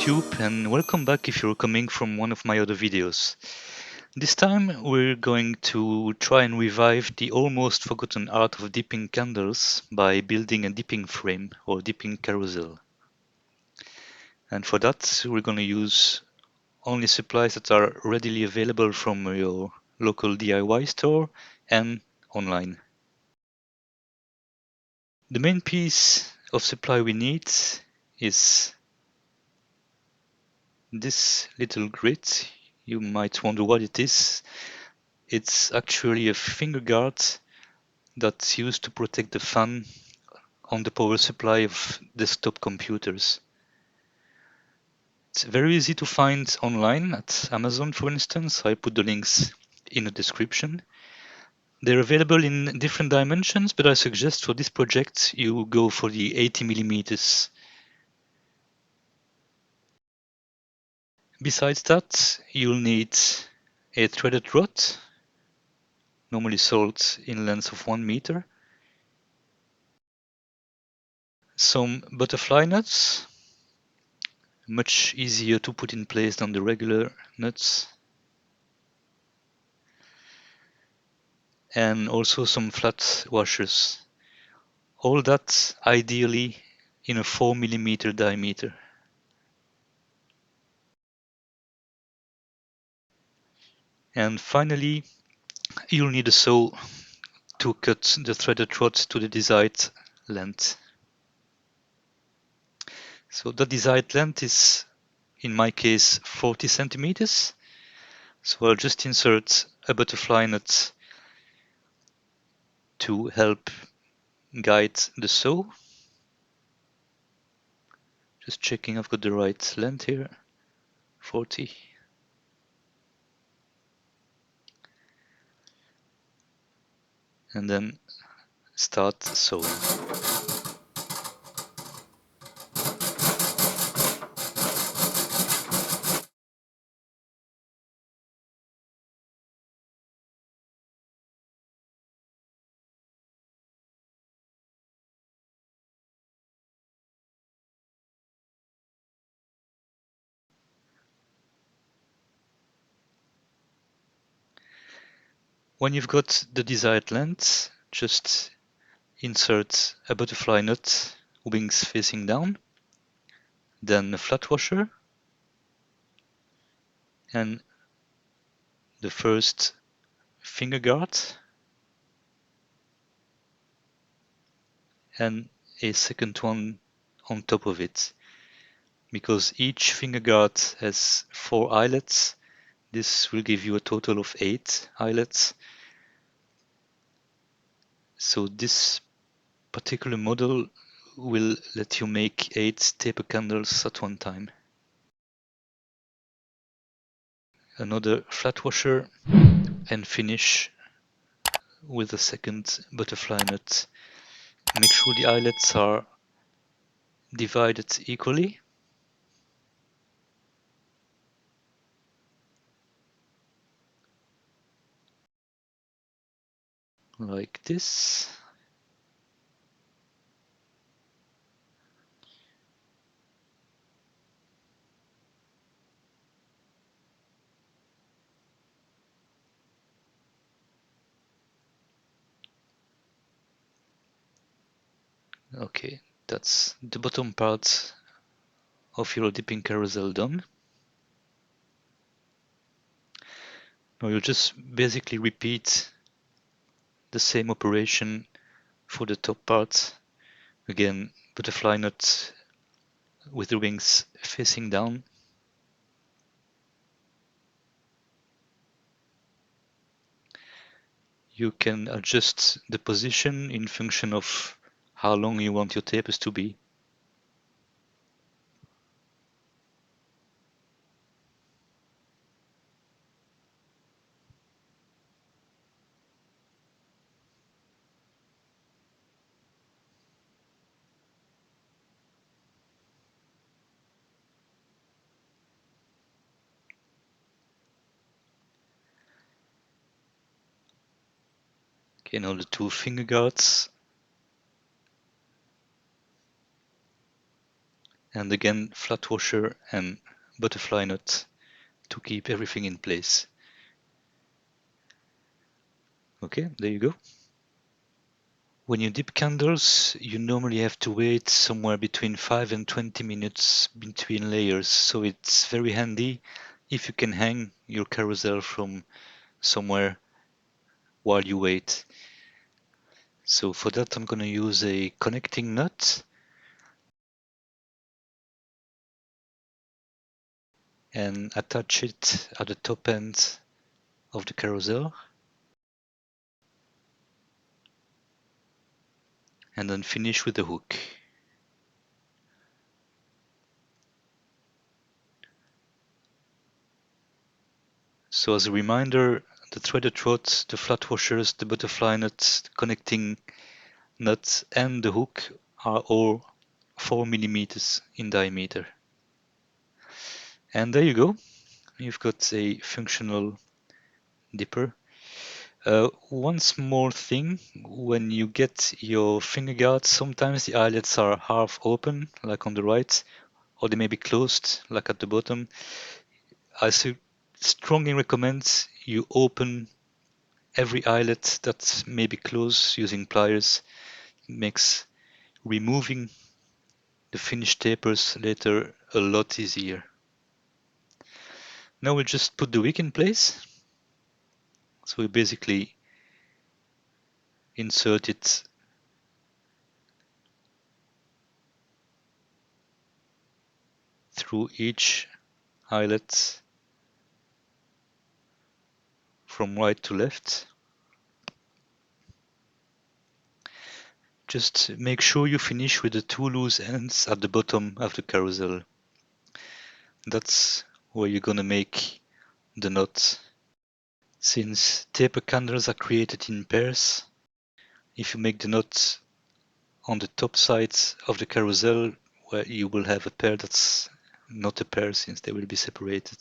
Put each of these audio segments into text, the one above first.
YouTube, and welcome back if you're coming from one of my other videos. This time we're going to try and revive the almost forgotten art of dipping candles by building a dipping frame or dipping carousel. And for that we're going to use only supplies that are readily available from your local DIY store and online. The main piece of supply we need is this little grit. You might wonder what it is. It's actually a finger guard that's used to protect the fan on the power supply of desktop computers. It's very easy to find online at Amazon, for instance. I put the links in the description. They're available in different dimensions, but I suggest for this project you go for the 80 millimeters. Besides that, you'll need a threaded rod, normally sold in lengths of 1 meter, some butterfly nuts, much easier to put in place than the regular nuts, and also some flat washers. All that ideally in a 4 millimeter diameter. And finally, you'll need a saw to cut the threaded rod to the desired length. So the desired length is, in my case, 40 centimeters. So I'll just insert a butterfly nut to help guide the saw. Just checking I've got the right length here, 40. And then start sewing. When you've got the desired length, just insert a butterfly nut, wings facing down, then a flat washer, and the first finger guard, and a second one on top of it. Because each finger guard has 4 eyelets, this will give you a total of 8 eyelets. So this particular model will let you make 8 taper candles at one time. Another flat washer, and finish with a second butterfly nut. Make sure the eyelets are divided equally. Like this. Okay, that's the bottom part of your dipping carousel done. Now you just basically repeat the same operation for the top part. Again, butterfly nut with the wings facing down. You can adjust the position in function of how long you want your tapers to be. Okay, now the 2 finger guards. And again, flat washer and butterfly knot to keep everything in place. Okay, there you go. When you dip candles, you normally have to wait somewhere between 5 and 20 minutes between layers, so it's very handy if you can hang your carousel from somewhere while you wait. So for that I'm going to use a connecting nut and attach it at the top end of the carousel, and then finish with the hook. So as a reminder, the threaded rod, the flat washers, the butterfly nut, the connecting nut and the hook are all 4 millimeters in diameter. And there you go, you've got a functional dipper. One small thing, when you get your finger guards, sometimes the eyelets are half open, like on the right, or they may be closed, like at the bottom. I strongly recommend you open every eyelet that may be closed using pliers. It makes removing the finished tapers later a lot easier. Now we'll just put the wick in place. So we basically insert it through each eyelet from right to left. Just make sure you finish with the two loose ends at the bottom of the carousel. That's where you're gonna make the knot. Since taper candles are created in pairs, if you make the knot on the top side of the carousel, where you will have a pair that's not a pair since they will be separated.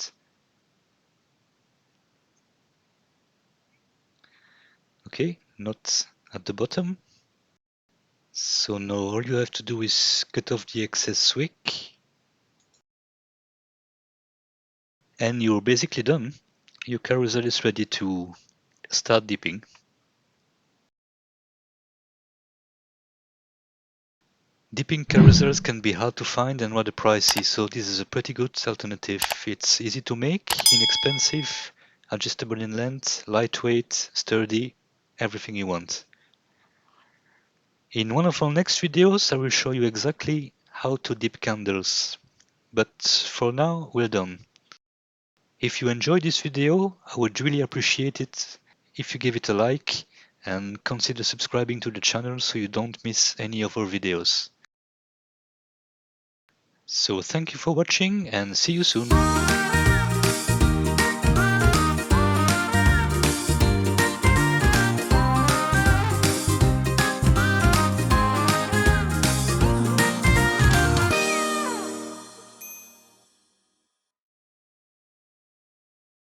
Okay, knot at the bottom. So now all you have to do is cut off the excess wick and you're basically done. Your carousel is ready to start dipping. Dipping carousels can be hard to find and rather pricey, so this is a pretty good alternative. It's easy to make, inexpensive, adjustable in length, lightweight, sturdy, everything you want. In one of our next videos I will show you exactly how to dip candles. But for now we're done. If you enjoyed this video, I would really appreciate it if you give it a like and consider subscribing to the channel so you don't miss any of our videos. So thank you for watching and see you soon.